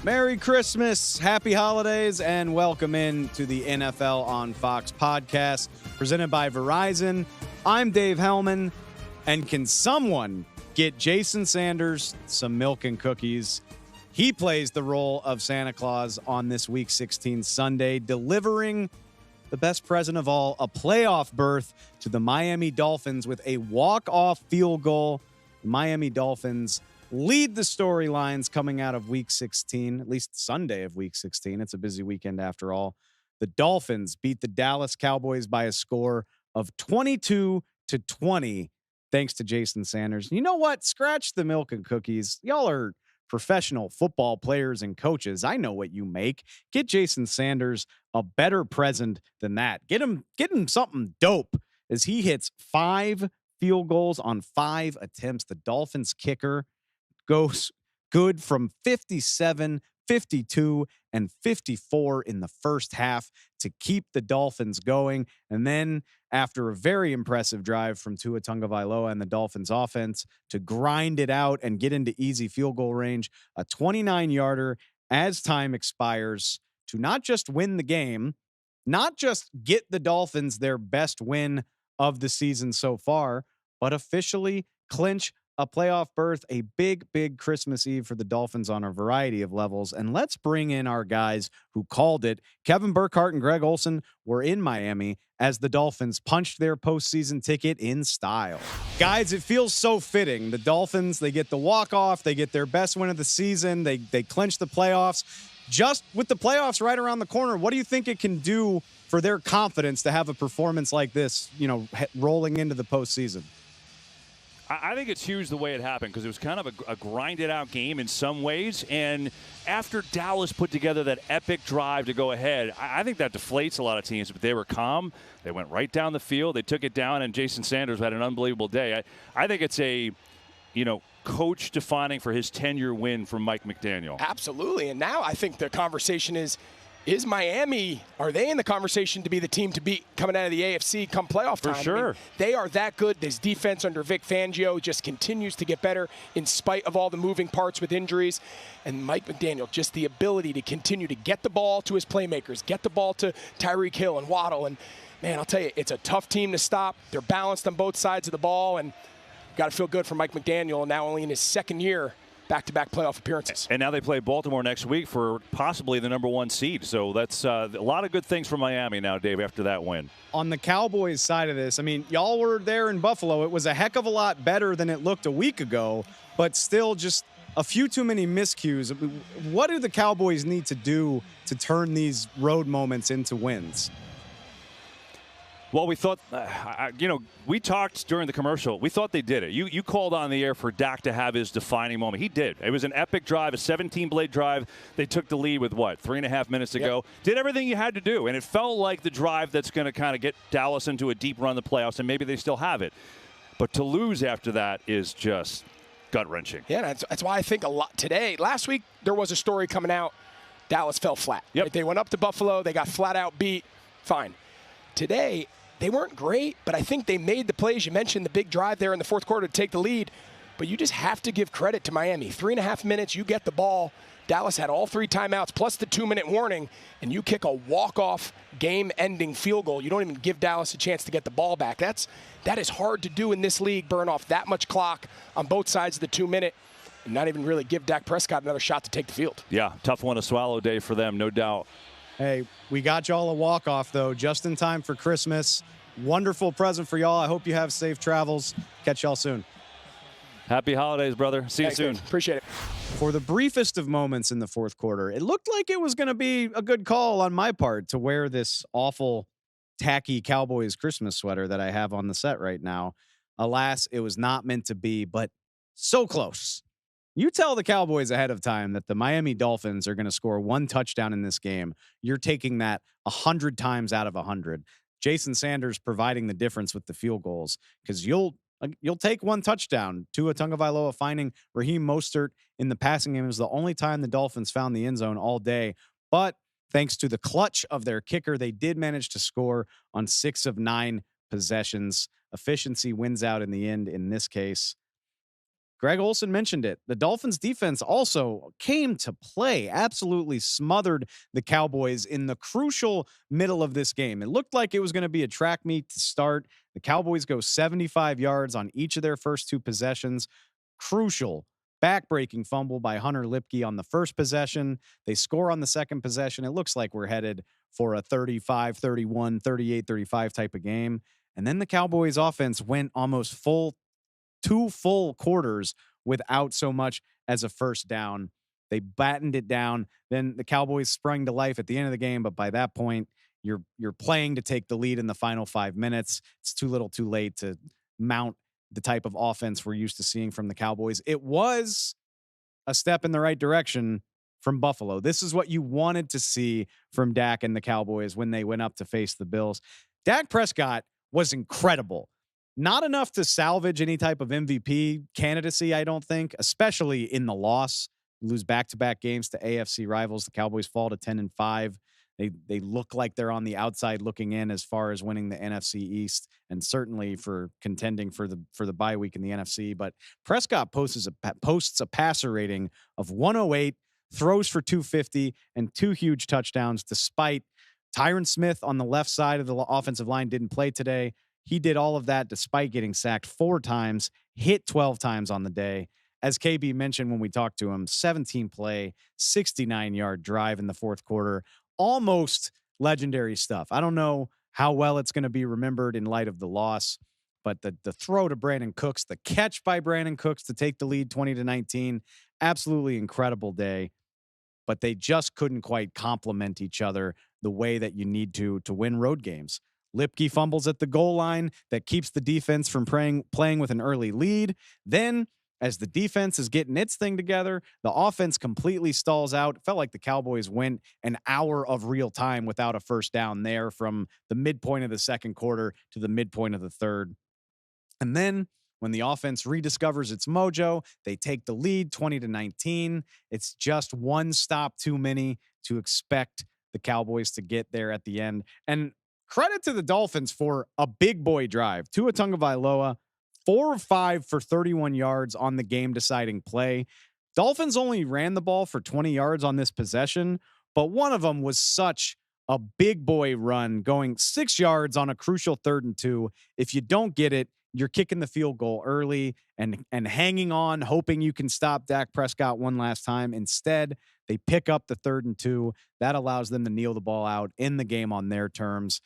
Merry Christmas, happy holidays, and welcome in to the NFL on Fox podcast presented by Verizon. I'm Dave Helman, and can someone get Jason Sanders some milk and cookies? He plays the role of Santa Claus on this Week 16 Sunday, delivering the best present of all, a playoff berth to the Miami Dolphins with a walk-off field goal. The Miami Dolphins lead the storylines coming out of Week 16, at least Sunday of Week 16. It's a busy weekend after all. The Dolphins beat the Dallas Cowboys by a score of 22-20, thanks to Jason Sanders. You know what? Scratch the milk and cookies. Y'all are professional football players and coaches. I know what you make. Get Jason Sanders a better present than that. Get him something dope as he hits 5 field goals on 5 attempts. The Dolphins kicker goes good from 57, 52, and 54 in the first half to keep the Dolphins going. And then after a very impressive drive from Tua Tagovailoa and the Dolphins offense to grind it out and get into easy field goal range, a 29-yarder as time expires to not just win the game, not just get the Dolphins their best win of the season so far, but officially clinch a playoff berth, a big, big Christmas Eve for the Dolphins on a variety of levels. And let's bring in our guys who called it. Kevin Burkhardt and Greg Olsen were in Miami as the Dolphins punched their postseason ticket in style. Guys, it feels so fitting. The Dolphins, they get the walk-off, they get their best win of the season, they clinch the playoffs. Just with the playoffs right around the corner, what do you think it can do for their confidence to have a performance like this, rolling into the postseason? I think it's huge the way it happened because it was kind of a grinded-out game in some ways. And after Dallas put together that epic drive to go ahead, I think that deflates a lot of teams. But they were calm. They went right down the field. They took it down, and Jason Sanders had an unbelievable day. I think it's a, coach defining for his 10-year win from Mike McDaniel. Absolutely. And now I think the conversation is Miami, are they in the conversation to be the team to beat coming out of the AFC come playoff time? For sure. I mean, they are that good. This defense under Vic Fangio just continues to get better in spite of all the moving parts with injuries. And Mike McDaniel, just the ability to continue to get the ball to his playmakers, get the ball to Tyreek Hill and Waddle. And, man, I'll tell you, it's a tough team to stop. They're balanced on both sides of the ball. And got to feel good for Mike McDaniel, now only in his second year, back-to-back playoff appearances. And now they play Baltimore next week for possibly the number 1 seed. So that's a lot of good things for Miami now, Dave, after that win. On the Cowboys side of this, I mean, y'all were there in Buffalo. It was a heck of a lot better than it looked a week ago, but still just a few too many miscues. What do the Cowboys need to do to turn these road moments into wins? Well, we thought, we talked during the commercial. We thought they did it. You called on the air for Dak to have his defining moment. He did. It was an epic drive, a 17-blade drive. They took the lead with, 3.5 minutes to go. Did everything you had to do, and it felt like the drive that's going to kind of get Dallas into a deep run in the playoffs, and maybe they still have it. But to lose after that is just gut-wrenching. Yeah, that's why I think a lot today. Last week, there was a story coming out. Dallas fell flat. Yep. Right? They went up to Buffalo. They got flat-out beat. Fine. Today, they weren't great, but I think they made the plays. You mentioned the big drive there in the fourth quarter to take the lead, but you just have to give credit to Miami. 3.5 minutes, you get the ball. Dallas had all 3 timeouts plus the 2-minute warning, and you kick a walk-off game-ending field goal. You don't even give Dallas a chance to get the ball back. That is hard to do in this league, burn off that much clock on both sides of the 2-minute, and not even really give Dak Prescott another shot to take the field. Yeah, tough one to swallow, Dave, for them, no doubt. Hey, we got y'all a walk-off, though, just in time for Christmas. Wonderful present for y'all. I hope you have safe travels. Catch y'all soon. Happy holidays, brother. See you soon. Man. Appreciate it. For the briefest of moments in the fourth quarter, it looked like it was going to be a good call on my part to wear this awful, tacky Cowboys Christmas sweater that I have on the set right now. Alas, it was not meant to be, but so close. You tell the Cowboys ahead of time that the Miami Dolphins are going to score 1 touchdown in this game. You're taking that 100 times out of 100. Jason Sanders providing the difference with the field goals, because you'll take 1 touchdown. Tua Tagovailoa finding Raheem Mostert in the passing game is the only time the Dolphins found the end zone all day. But thanks to the clutch of their kicker, they did manage to score on 6 of 9 possessions. Efficiency wins out in the end in this case. Greg Olsen mentioned it. The Dolphins defense also came to play, absolutely smothered the Cowboys in the crucial middle of this game. It looked like it was going to be a track meet to start. The Cowboys go 75 yards on each of their first two possessions. Crucial back-breaking fumble by Hunter Lipke on the first possession. They score on the second possession. It looks like we're headed for a 35, 31, 38, 35 type of game. And then the Cowboys offense went almost two full quarters without so much as a first down. They battened it down. Then the Cowboys sprung to life at the end of the game, but by that point, you're playing to take the lead in the final 5 minutes. It's too little, too late to mount the type of offense we're used to seeing from the Cowboys. It was a step in the right direction from Buffalo. This is what you wanted to see from Dak and the Cowboys when they went up to face the Bills. Dak Prescott was incredible. Not enough to salvage any type of MVP candidacy, I don't think, especially in the loss. You lose back-to-back games to AFC rivals. The Cowboys fall to 10-5. They look like they're on the outside looking in as far as winning the NFC East and certainly for contending for the bye week in the NFC. But Prescott posts a passer rating of 108, throws for 250, and 2 huge touchdowns despite Tyron Smith on the left side of the offensive line didn't play today. He did all of that despite getting sacked 4 times, hit 12 times on the day. As KB mentioned when we talked to him, 17 play, 69-yard drive in the fourth quarter. Almost legendary stuff. I don't know how well it's going to be remembered in light of the loss, but the throw to Brandon Cooks, the catch by Brandon Cooks to take the lead 20-19, absolutely incredible day. But they just couldn't quite complement each other the way that you need to win road games. Lipke fumbles at the goal line that keeps the defense from playing with an early lead. Then, as the defense is getting its thing together, the offense completely stalls out. It felt like the Cowboys went an hour of real time without a first down there from the midpoint of the second quarter to the midpoint of the third. And then when the offense rediscovers its mojo, they take the lead 20-19. It's just one stop too many to expect the Cowboys to get there at the end. And credit to the Dolphins for a big boy drive. Tua Tagovailoa, 4 of 5 for 31 yards on the game-deciding play. Dolphins only ran the ball for 20 yards on this possession, but one of them was such a big boy run, going 6 yards on a crucial 3rd and 2. If you don't get it, you're kicking the field goal early and hanging on, hoping you can stop Dak Prescott one last time. Instead, they pick up the 3rd and 2. That allows them to kneel the ball out in the game on their terms.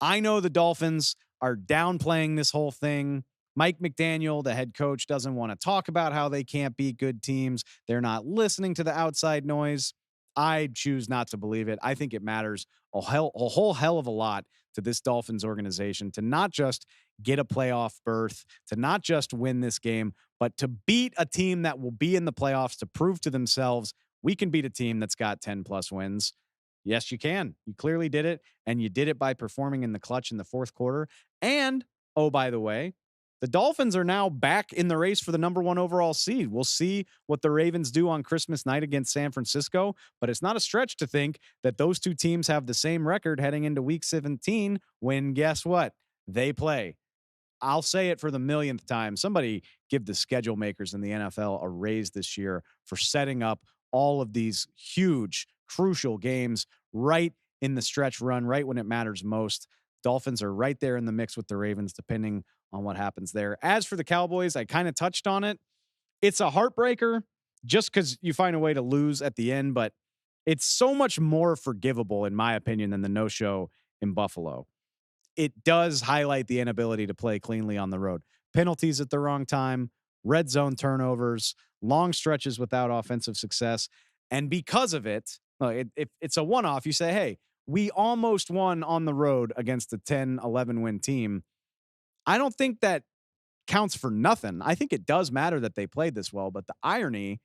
I know the Dolphins are downplaying this whole thing. Mike McDaniel, the head coach, doesn't want to talk about how they can't beat good teams. They're not listening to the outside noise. I choose not to believe it. I think it matters a whole hell of a lot to this Dolphins organization to not just get a playoff berth, to not just win this game, but to beat a team that will be in the playoffs, to prove to themselves we can beat a team that's got 10+ wins. Yes, you can. You clearly did it, and you did it by performing in the clutch in the fourth quarter. And, oh, by the way, the Dolphins are now back in the race for the number 1 overall seed. We'll see what the Ravens do on Christmas night against San Francisco, but it's not a stretch to think that those two teams have the same record heading into week 17 when, guess what? They play. I'll say it for the millionth time. Somebody give the schedule makers in the NFL a raise this year for setting up all of these huge, crucial games right in the stretch run, right when it matters most. Dolphins are right there in the mix with the Ravens, depending on what happens there. As for the Cowboys, I kind of touched on it. It's a heartbreaker just because you find a way to lose at the end, but it's so much more forgivable, in my opinion, than the no-show in Buffalo. It does highlight the inability to play cleanly on the road. Penalties at the wrong time, red zone turnovers, long stretches without offensive success. And because of it, if it's a one-off, you say, hey, we almost won on the road against a 10-11 win team. I don't think that counts for nothing. I think it does matter that they played this well, but the irony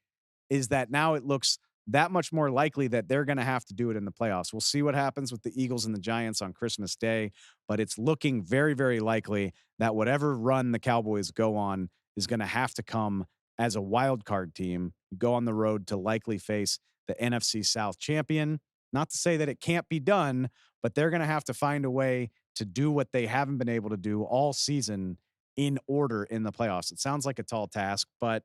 is that now it looks that much more likely that they're going to have to do it in the playoffs. We'll see what happens with the Eagles and the Giants on Christmas Day, but it's looking very, very likely that whatever run the Cowboys go on is going to have to come as a wild card team, go on the road to likely face the NFC South champion. Not to say that it can't be done, but they're going to have to find a way to do what they haven't been able to do all season in order in the playoffs. It sounds like a tall task, but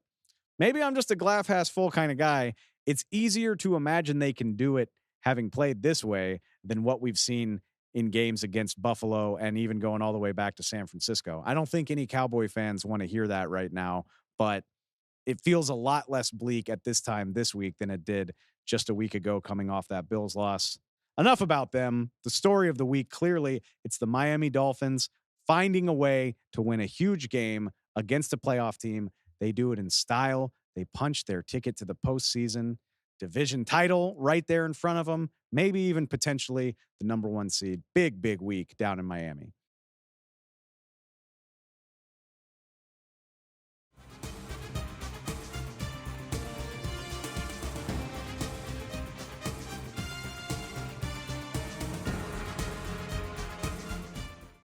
maybe I'm just a glass half full kind of guy. It's easier to imagine they can do it having played this way than what we've seen in games against Buffalo and even going all the way back to San Francisco. I don't think any Cowboy fans want to hear that right now, but it feels a lot less bleak at this time this week than it did just a week ago coming off that Bills loss. Enough about them. The story of the week, clearly, it's the Miami Dolphins finding a way to win a huge game against a playoff team. They do it in style. They punch their ticket to the postseason. Division title right there in front of them. Maybe even potentially the number 1 seed. Big, big week down in Miami.